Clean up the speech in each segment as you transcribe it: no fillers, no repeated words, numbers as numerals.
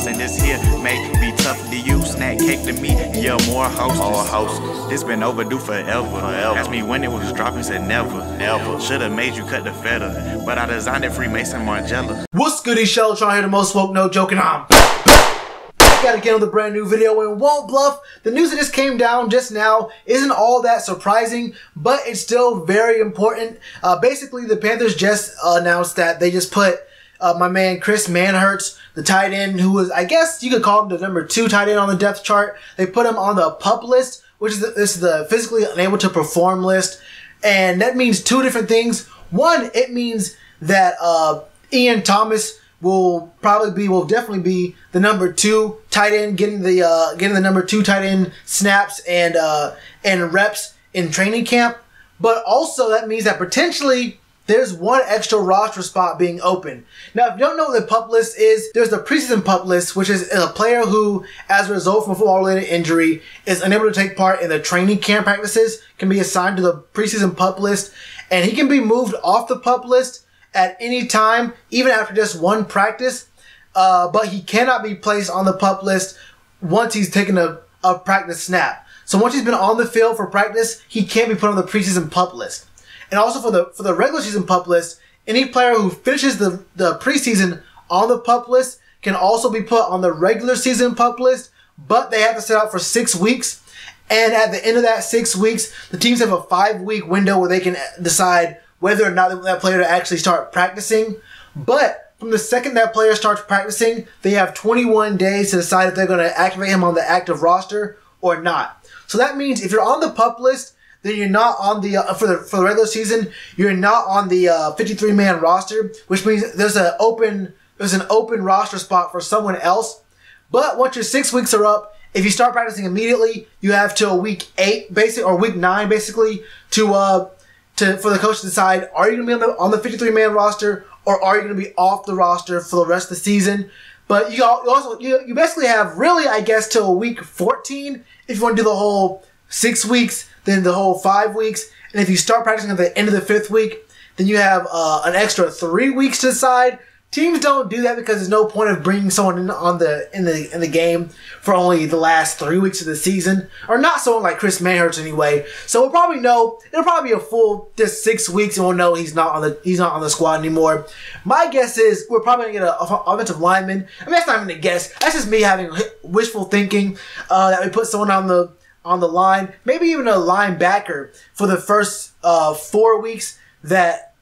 and this here may be tough to you. Snack cake to me, yeah, more hostess. This been overdue forever. Asked me when it was dropping, said never. Should've made you cut the feta, but I designed it Freemason Margiela. What's goody, Shellitronnn here, the most woke, no joking. Gotta get on the brand new video and won't bluff. The news that just came down just now isn't all that surprising, but it's still very important. Basically, the Panthers just announced that they just put my man Chris Manhertz, the tight end, who was, I guess you could call him the number 2 tight end on the depth chart. They put him on the PUP list, which is the physically unable to perform list, and that means 2 different things. One, it means that Ian Thomas will definitely be the number 2 tight end, getting the number 2 tight end snaps and reps in training camp. But also that means that potentially there's 1 extra roster spot being open. Now, if you don't know what the PUP list is, there's the preseason PUP list, which is a player who, as a result from a football-related injury, is unable to take part in the training camp practices, can be assigned to the preseason PUP list, and he can be moved off the PUP list at any time, even after just 1 practice, but he cannot be placed on the PUP list once he's taken a practice snap. So once he's been on the field for practice, he can't be put on the preseason PUP list. And also for the regular season PUP list, any player who finishes the preseason on the PUP list can also be put on the regular season PUP list, but they have to sit out for 6 weeks. And at the end of that 6 weeks, the teams have a 5-week window where they can decide whether or not they want that player to actually start practicing. But from the second that player starts practicing, they have 21 days to decide if they're going to activate him on the active roster or not. So that means if you're on the PUP list, then you're not on the for the regular season, you're not on the 53-man roster, which means there's an open roster spot for someone else. But once your 6 weeks are up, if you start practicing immediately, you have till week 8 or week 9 basically for the coach to decide, are you going to be on the 53-man roster or are you going to be off the roster for the rest of the season? But you basically have really, I guess, till week 14 if you want to do the whole 6 weeks, then the whole 5 weeks. And if you start practicing at the end of the 5th week, then you have an extra 3 weeks to decide. Teams don't do that because there's no point of bringing someone in the game for only the last 3 weeks of the season, or not someone like Chris Manhertz anyway. So we'll probably know it'll probably be a full just 6 weeks, and we'll know he's not on the squad anymore. My guess is we're probably gonna get an offensive lineman. I mean, that's not even a guess. That's just me having wishful thinking that we put someone on the line, maybe even a linebacker for the first 4 weeks that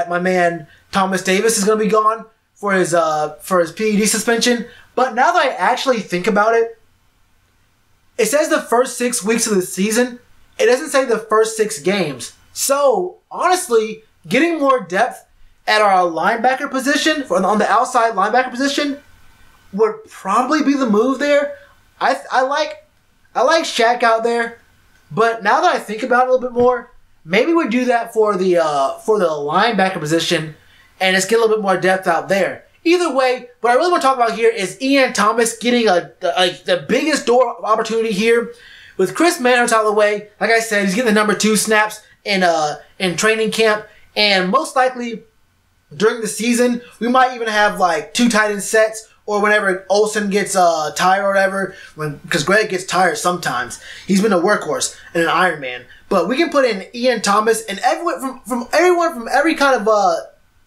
my man Thomas Davis is going to be gone for his PED suspension. But now that I actually think about it, it says the first 6 weeks of the season. It doesn't say the first 6 games. So honestly, getting more depth at our linebacker position, on the outside linebacker position, would probably be the move there. I like Shaq out there, but now that I think about it a little bit more, maybe we do that for the linebacker position and just get a little bit more depth out there. Either way, what I really want to talk about here is Ian Thomas getting the biggest door opportunity here. With Chris Manhertz out of the way, like I said, he's getting the number 2 snaps in training camp, and most likely during the season, we might even have like 2 tight end sets, or whenever Olsen gets tired or whatever, because Greg gets tired sometimes. He's been a workhorse and an Iron Man. But we can put in Ian Thomas, and everyone from every kind of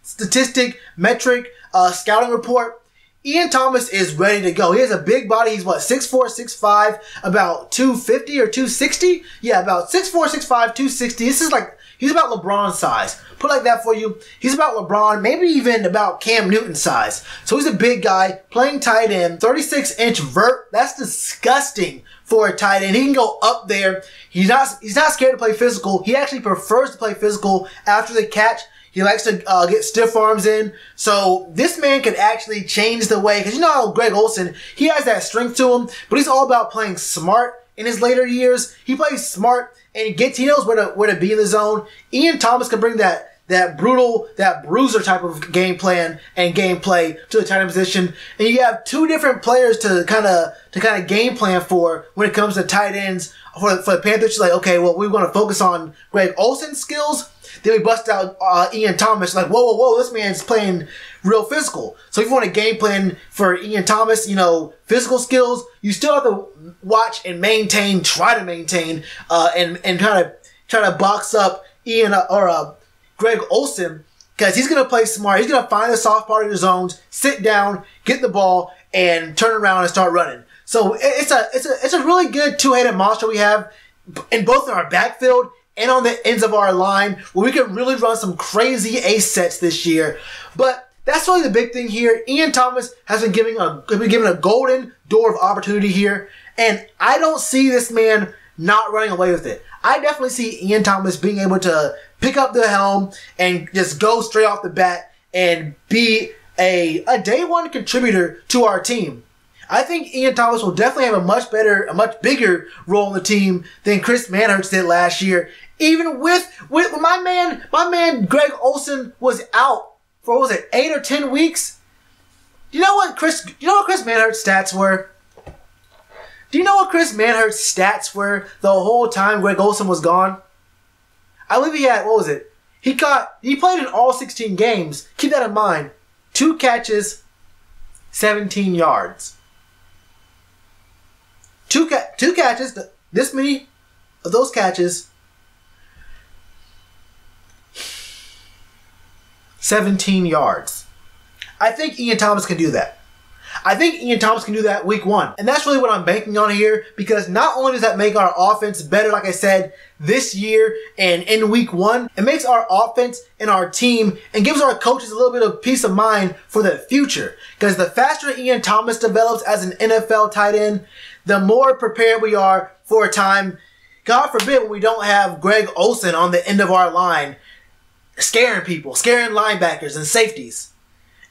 statistic, metric, scouting report, Ian Thomas is ready to go. He has a big body. He's what, 6'4", 6'5", about 250 or 260? Yeah, about 6'4", 6'5", 260. This is like, he's about LeBron size. Put it like that for you. He's about LeBron, maybe even about Cam Newton size. So he's a big guy, playing tight end, 36-inch vert. That's disgusting for a tight end. He can go up there. He's not scared to play physical. He actually prefers to play physical after the catch. He likes to get stiff arms in. So this man could actually change the way, because you know how Greg Olsen, he has that strength to him, but he's all about playing smart in his later years. He plays smart, and he knows where to be in the zone. Ian Thomas can bring that bruiser type of game plan and gameplay to the tight end position. And you have 2 different players to kind of game plan for when it comes to tight ends for the Panthers. Like, okay, well, we want to focus on Greg Olsen's skills, Then we bust out Ian Thomas. Like, whoa, whoa, whoa, this man's playing real physical. So if you want a game plan for Ian Thomas, you know, physical skills, you still have to watch and maintain, try to maintain, and try to box up Ian or Greg Olsen, because he's going to play smart. He's going to find the soft part of the zones, sit down, get the ball, and turn around and start running. So it's a really good two-headed monster we have in both our backfield and on the ends of our line, where we can really run some crazy ace sets this year. But that's really the big thing here. Ian Thomas has been given a golden door of opportunity here, and I don't see this man not running away with it. I definitely see Ian Thomas being able to pick up the helm and just go straight off the bat and be a day one contributor to our team. I think Ian Thomas will definitely have a much bigger role in the team than Chris Manhertz did last year. Even with my man Greg Olsen was out for, what was it, 8 or 10 weeks? Do you know what Chris Manhertz stats were? Do you know what Chris Manhertz stats were the whole time Greg Olsen was gone? I believe he had, what was it? He played in all 16 games. Keep that in mind. 2 catches, 17 yards. Two catches, this many of those catches, 17 yards. I think Ian Thomas can do that. I think Ian Thomas can do that week 1. And that's really what I'm banking on here, because not only does that make our offense better, like I said, this year and in week 1, it makes our offense and our team and gives our coaches a little bit of peace of mind for the future. Because the faster Ian Thomas develops as an NFL tight end, the more prepared we are for a time, God forbid, when we don't have Greg Olsen on the end of our line, scaring people, scaring linebackers and safeties.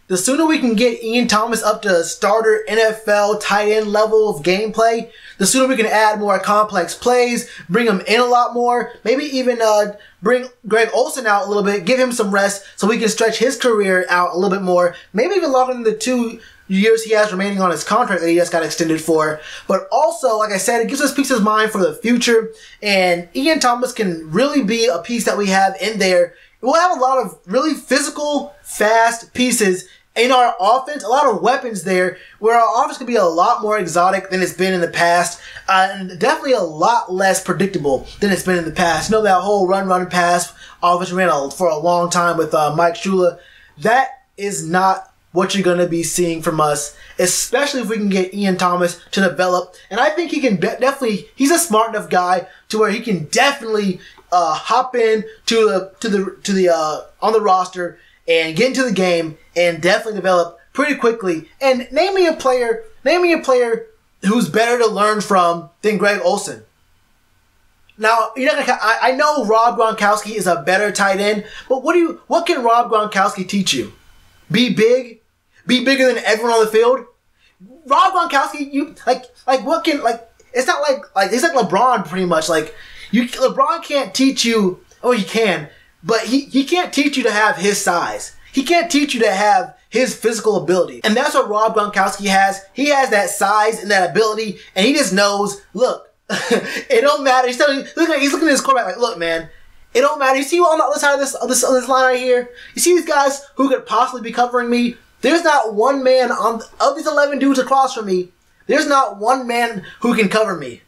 The sooner we can get Ian Thomas up to starter NFL tight end level of gameplay, the sooner we can add more complex plays, bring him in a lot more, maybe even bring Greg Olsen out a little bit, give him some rest so we can stretch his career out a little bit more, maybe even longer than the 2 years he has remaining on his contract that he just got extended for. But also, like I said, it gives us peace of mind for the future, and Ian Thomas can really be a piece that we have in there. We'll have a lot of really physical, fast pieces in our offense, a lot of weapons there, where our offense can be a lot more exotic than it's been in the past, and definitely a lot less predictable than it's been in the past. You know, that whole run, pass offense we ran for a long time with Mike Shula. That is not what you're going to be seeing from us, especially if we can get Ian Thomas to develop. And I think he can definitely, he's a smart enough guy to where he can definitely hop in on the roster and get into the game and definitely develop pretty quickly. And name me a player who's better to learn from than Greg Olsen. Now, I know Rob Gronkowski is a better tight end, but what can Rob Gronkowski teach you? Be big? Be bigger than everyone on the field? Rob Gronkowski, it's not like he's like LeBron pretty much. LeBron can't teach you, he can, but he can't teach you to have his size. He can't teach you to have his physical ability. And that's what Rob Gronkowski has. He has that size and that ability, and he just knows, look, it don't matter. He's looking at his quarterback like, look, man, it don't matter. You see on the other side of this line right here? You see these guys who could possibly be covering me? There's not one man of these 11 dudes across from me, there's not one man who can cover me.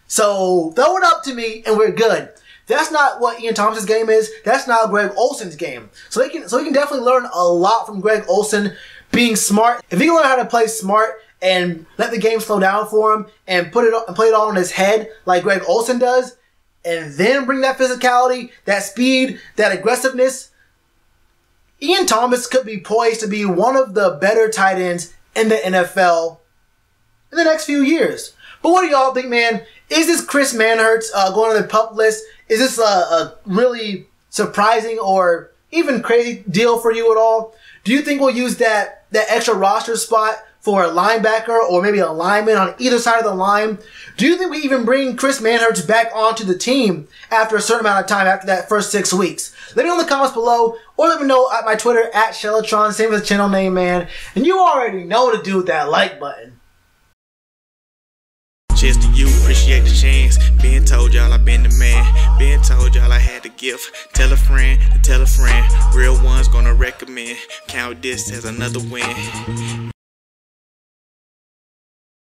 So throw it up to me and we're good. That's not what Ian Thomas's game is. That's not Greg Olsen's game. So he can definitely learn a lot from Greg Olsen being smart. If he can learn how to play smart and let the game slow down for him and play it all in his head like Greg Olsen does, and then bring that physicality, that speed, that aggressiveness, Ian Thomas could be poised to be one of the better tight ends in the NFL in the next few years. But what do y'all think, man? Is this Chris Manhertz going on the PUP list? Is this a really surprising or even crazy deal for you at all? Do you think we'll use that extra roster spot for a linebacker or maybe a lineman on either side of the line? Do you think we even bring Chris Manhertz back onto the team after a certain amount of time, after that first 6 weeks? Let me know in the comments below, or let me know at my Twitter, at Shellitronnn, same as the channel name, man. And you already know what to do with that like button. cheers to you, appreciate the chance. Been told y'all I been the man. Been told y'all I had the gift. Tell a friend to tell a friend. Real ones gonna recommend. Count this as another win.